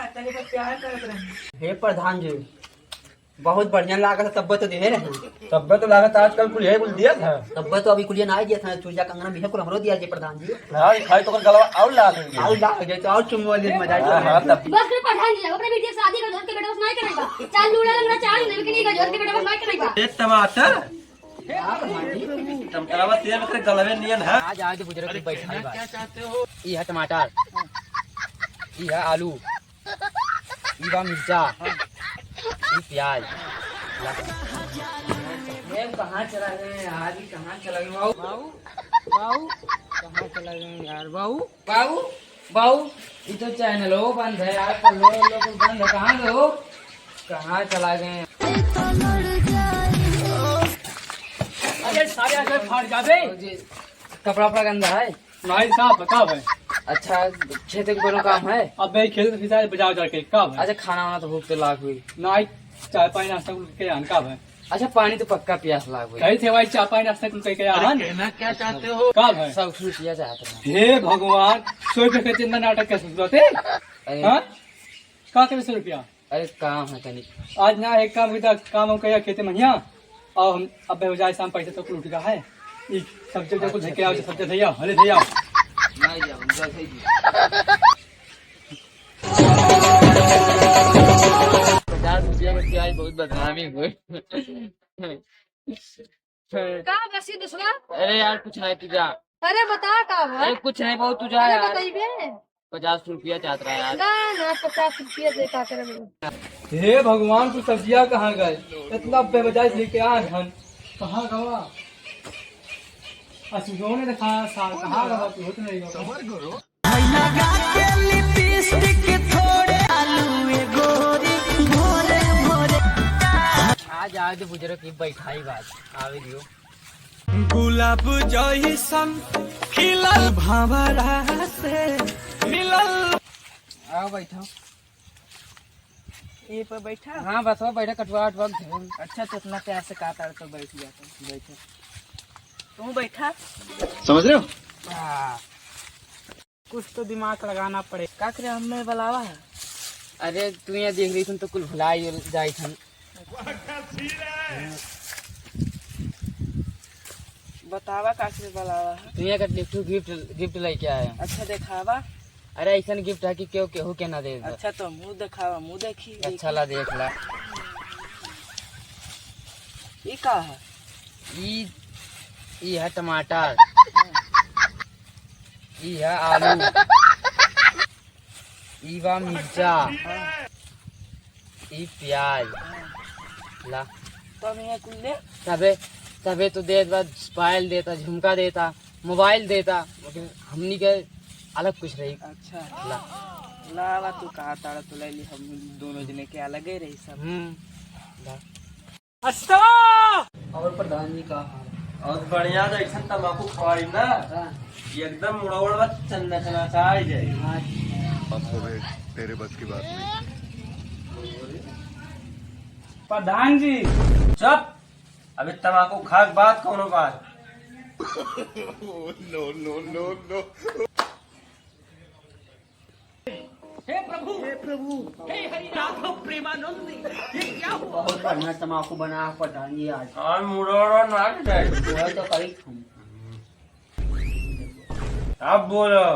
हे प्रधान जी, बहुत बढ़िया लागत तब तो दे रहे। तब तो लागत आजकल कुल है कुल दिया था। तब तो अभी कुलिया ना दिया था, चूजा कंगना भी है कुल हमरो दिया जी प्रधान जी। हां खाई तो गलवा और ला देंगे। और ला गए तो और चुमवा ले मजा हां आएगा। तब बस कर प्रधान जी अपने बेटी शादी कर जोर के बेटा बस नहीं करेगा। चाल लूड़ा लगना चाल नहीं कि नहीं जोर के बेटा बस नहीं करेगा। एक टमाटर प्रधान जी टमाटरवा तेल में गलवे नियन है। आज बुजुर्ग की बैठाई बात। क्या चाहते हो? ये है टमाटर, ये है आलू, ये बा मिर्चा, ये प्याज। कहाँ चला गए आज? कहाँ चला गए बाबू? बाबू कहाँ चला गए यार? बाबू बाबू बाबू ये तो चैनल हो बंद है यार, लोग बंद है। कहाँ गए हो? कहाँ चला गए? अरे सारे आके फाड़ जाबे। कपड़ा वपड़ा गंदा है? नहीं साहब बताओ भाई। अच्छा खेत के कोनो काम है? अब भाई खेल फिसा बजाओ जाके का भाई। अच्छा खाना वाना तो भूख तो लाग हुई। नहीं चाय पानी नाश्ता के आन का भाई। अच्छा पानी तो पक्का प्यास लाग हुई। कही थे भाई चाय पानी नाश्ता तुम कह के आन। कहना क्या चाहते हो का भाई? सब खुश किया चाहते हैं। हे भगवान 100 रुपये का चिंता नाटक कैसे सुनते? हां का करे 100 रुपया? अरे काम है तनी। आज ना एक काम इधर काम हम कया खेते महिया और हम अब बजाय शाम पैसे तो कुल उठा है। ई सब्जी जो कुछ लेके आओ सब्जी भैया हले भैया नहीं जा मुझे सही दी। 50 रुपया में प्याज बहुत बदनामी हुई। का बसी दूसरा? अरे यार कुछ नहीं तुझा। अरे बता का अरे भाई? कुछ नहीं बहुत तुझा अरे यार। बताइए 50 रुपया चाहता है यार। ना 50 रुपया दे का करे। हे भगवान तू सब्जियां कहाँ गए? इतना बेवजह लेके आए हम कहाँ गवा? असुजो ने देखा साल कहाँ गवा तू होत नहीं गवा। आज बुजुर्ग की बैठाई बात आवे दियो। गुलाब जइसन खिलल भंवरा से मिलल। आओ बैठो। ये पर बैठा। हाँ बस वो बैठा कटवा वटवा। अच्छा तो इतना प्यार से कहा तो बैठ जाता। बैठो। तू बैठा। समझ रहे हो? कुछ तो दिमाग लगाना पड़े। का करे हमें बुलावा है? अरे तू यहाँ देख रही थी तो कुल भुलाई जाई थन। बतावा का करे बुलावा है? तू यहाँ का गिफ्ट गिफ्ट लेके आया। अच्छा दिखावा। अरे ऐसा गिफ्ट है कि क्यों केहू के ना दे। अच्छा तो मुंह दिखावा, मुंह देखी। अच्छा ला देख ला। ये का है? ये है टमाटर, ये है आलू, ये बा मिर्चा, ये प्याज। ला तो मैं कुल ले। तबे तबे तो देता, पायल देता, झुमका देता, मोबाइल देता, लेकिन हमनी के अलग कुछ रही। अच्छा ला लावा तू कहा तारा तो ले ली। हम दोनों जने के अलग ही रही सब। ला। अच्छा और प्रधान जी का और बढ़िया जैसा तम्बाकू खाई ना एकदम मुड़ौड़ चंदा चना चाय जाए। तेरे बस की बात नहीं। प्रधान जी चुप। अभी तम्बाकू खा के बाद कौनो बात। No no no no. बहुत बढ़िया तम्बाकू बना प्रधान जी आज। और मुड़ौड़ नाट जाए। वह तो करी थूम। अब बोलो।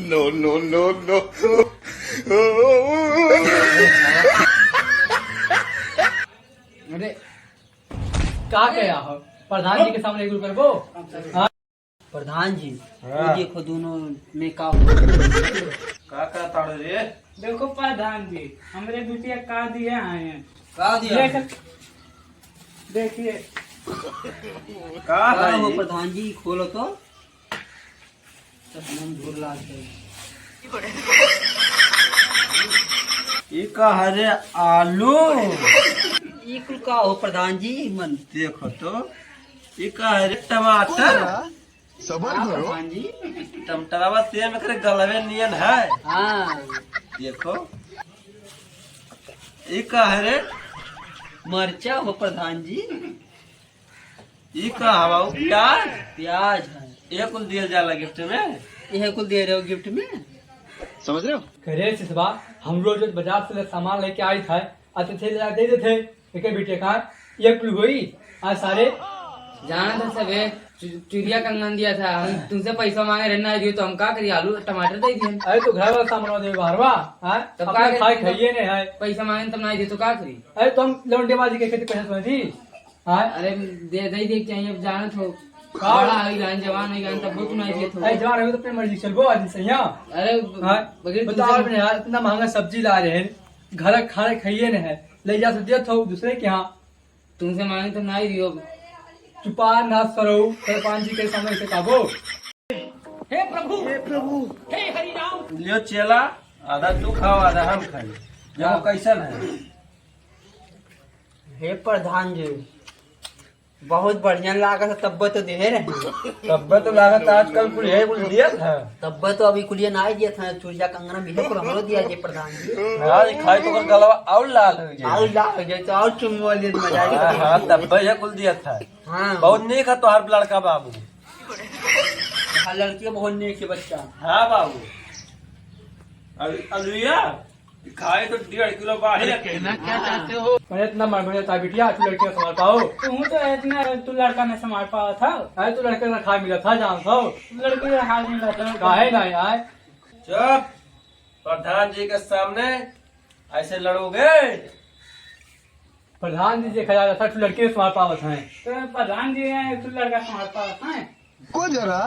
No no no no. अरे का कया हो प्रधान जी के सामने एक करबो? प्रधान जी हाँ। वो देखो दोनों में का का ताड़े रे? देखो प्रधान जी हमारे बिटिया का दिए आए हैं। का दिया देखिए का का है हो ये? प्रधान जी खोलो तो हम झूर लाते। ये का हरे आलू। ये कुल का हो प्रधान जी मन देखो तो ये का हरे टमाटर। सबर हाँ, करो। प्रधान जी टमाटरवा तेल में करे गलवे नियन है। हाँ देखो ये का हरे मरचा हो प्रधान जी। ये का हवा प्याज। प्याज है। ये कुल दिया जाला गिफ्ट में। यह कुल दे रहे हो गिफ्ट में? समझ रहे हो? करे सिसवा हम रोज रोज बाजार से सामान लेके आई था आते थे दे देते एक बेटे का एक कुल हुई आज सारे जाना था सबे चुरिया कंगन दिया था, हम तुमसे पैसा मांगे रहना दियो तो हम का करिए, आलू टमाटर दे दिए। अरे तो घर वाला सामान दे बारवा हां तब अपना का खाई खाइए ने है पैसा मांगे तब नहीं दे तो का करी। अरे तुम लौंडेबाजी के खेती पैसा समझी हां अरे दे दे देख चाहिए, अब जाना तो का? बड़ा हो गया जवान हो गया तब वो तुम नहीं दिए तो। अरे जवान हो तो अपनी मर्जी चल वो आज सही अरे हां बगैर बताओ तुमसे- अपने यार इतना महंगा सब्जी ला रहे हैं, घर खाने खाइए ने है, ले जा सकते हो दूसरे के यहाँ तुमसे मांगे तो नहीं दियो। चुपा ना सरो सरपंच जी के सामने से काबो। लियो चेला, आधा तू खाओ आधा हम खाई। जाओ कैसन है? हे प्रधान जी, बहुत बढ़िया लागत है, तब्बे तो दे रहे। तब तो लागत आजकल कुछ है कुछ दिया था। तब्बे तो अभी कुलिया ना दिया था, चूड़िया कंगना भी है, पर हमरो दिया जी प्रधान जी। आज खाई तो कर गलवा और लाल हो जाए। और ला हो जाए तो और चुम्बो लिए तो मजा हाँ आएगा। हाँ, तब ये कुल दिया था। हाँ बहुत नेक है तोहार लड़का बाबू। हाँ, लड़की बहुत नेक है बच्चा। हाँ बाबू। अलुया खाए तो 1.5 किलो बाहर क्या चाहते हो? मैंने इतना मर था बिटिया तू लड़के संभाल पाओ। तो इतना तू लड़का में संभाल पाया था, अरे तू लड़के का खा मिला था जान था लड़के का हाल नहीं रहता। काहे नहीं आए चुप। प्रधान जी के सामने ऐसे लड़ोगे? प्रधान जी देखा जा रहा था तू लड़के संभाल पावत है। तो प्रधान जी ने तू लड़का संभाल पाया है। को जरा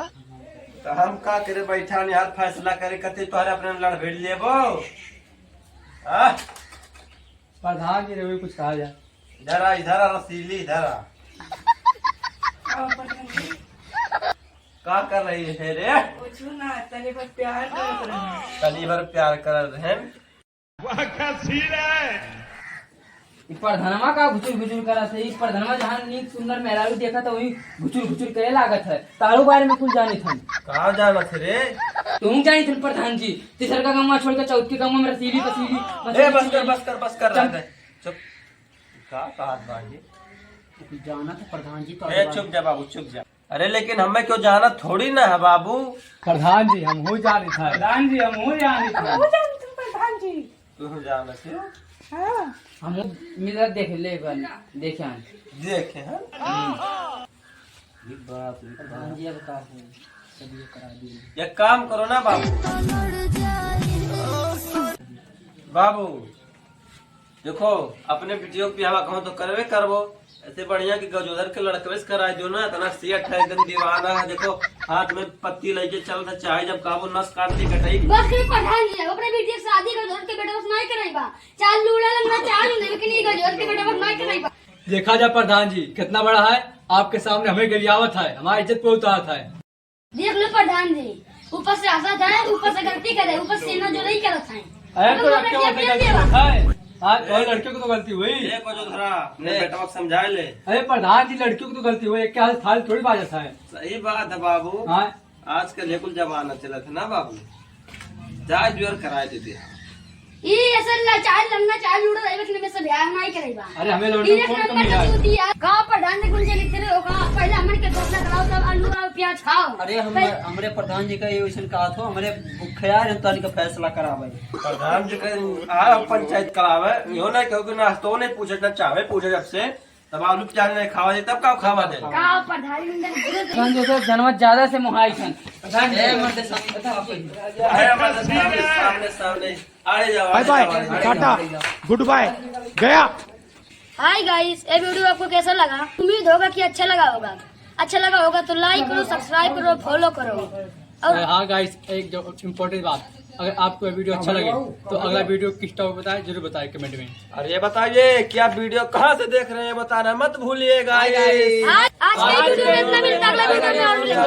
तो हम का करे बैठा नहीं यार, फैसला करे कते तोहरे अपने लड़ भिड़ लेबो। हाँ प्रधान जी ने कुछ कहा जाए इधर आ रसीली इधर आ। का कर रही है रे? तनी भर प्यार कर रहे हैं। प्रधानमा का घुचुर घुचुर करा से इस प्रधानमा जहाँ नीक सुंदर मेहरारू देखा तो वही घुचुर घुचुर करे लागत है। तारू बारे में कुछ जाने थे कहाँ जाना थे रे? तुम जानी थे प्रधान जी, तीसर का गम्मा छोड़ के चौथ के गम्मा में रसीली ए बस कर रहा है। चुप। का बात बाजी? जाना था प्रधान जी तो। ए चुप जा बाबू चुप जा। अरे लेकिन हमें क्यों जाना थोड़ी ना है बाबू। प्रधान जी हम हो जाने था प्रधान जी हम हो जानी था। तू जाना थे? हम मिला देख ले देखे आन। देखे हैं प्रधान जी अब का है सब ये करा दिए। एक काम करो ना बाबू। बाबू देखो अपने बेटियों की हवा कहूँ तो करवे करवो। ऐसे बढ़िया कि गजोधर के लड़कवे से कराए जो ना इतना सेठ है एकदम दीवाना है। देखो हाथ में पत्ती लेके चल रहा चाहे जब काबू नस काट दी कटाई। बस के प्रधान जी अपने बेटी की शादी कर दो, के बेटा बस नहीं कराइबा। चाल लूड़ा लगना चाल नहीं लेकिन ये गजोर के बेटा बस नहीं कराइबा। देखा जा प्रधान जी कितना बड़ा है, आपके सामने हमें गिरियावत है, हमारी इज्जत पे उतारत है। देख लो प्रधान जी, ऊपर से हंसा है, ऊपर से गलती करे, ऊपर से सीना जो नहीं करत है। अरे तो लड़के वाले गलती होता है हाँ तो लड़कियों को तो गलती हुई। देखो जो धरा अपने बेटा को समझा ले। अरे प्रधान जी लड़कियों को तो गलती हुई, एक के हाथ थाल थोड़ी बाजत है। सही बात है बाबू। हाँ आजकल ये कुल जमाना चला था ना बाबू। जाए जुअर कराए देते। ये असल ला चाल लगना चाल लूड़ा लेकिन में से ब्याह नहीं कराइबा। अरे हमें लौंडे एक कौन नंबर कमी है? का चूती है। गांव प्रधान ने गुंजे लिखते रहे होगा, पहले हमन के फैसला कराओ तब आलू और प्याज खाओ। अरे हमरे प्रधान जी का ये वैसे कहा था, हमरे ख्याल है ताली का फैसला करावे। प्रधान जी का पंचायत करावे यो ना क्योंकि नाश्तो नहीं पूछे ना चाहे पूछे जब से तब आलू प्याज नहीं खावा दे तब का खावा दे। गांव प्रधान ने प्रधान जी तो जनमत ज्यादा से मुहाई थे। प्रधान जी मर्द अरे हमारे सामने सामने आए जाओ। बाय बाय टाटा गुड बाय गया। हाय गाइस, ये वीडियो आपको कैसा लगा? उम्मीद होगा कि अच्छा लगा होगा। अच्छा लगा होगा तो लाइक करो, सब्सक्राइब करो, फॉलो करो। और हाँ गाइस एक जो इम्पोर्टेंट बात, अगर आपको ये वीडियो अच्छा लगे तो अगला वीडियो किस टॉपिक बताएं जरूर बताएं कमेंट में। अरे ये बताइए कि आप वीडियो कहाँ से देख रहे हैं बताना मत भूलिएगा। आज के वीडियो में इतना मिलता है, अगला वीडियो में और मिलेंगे।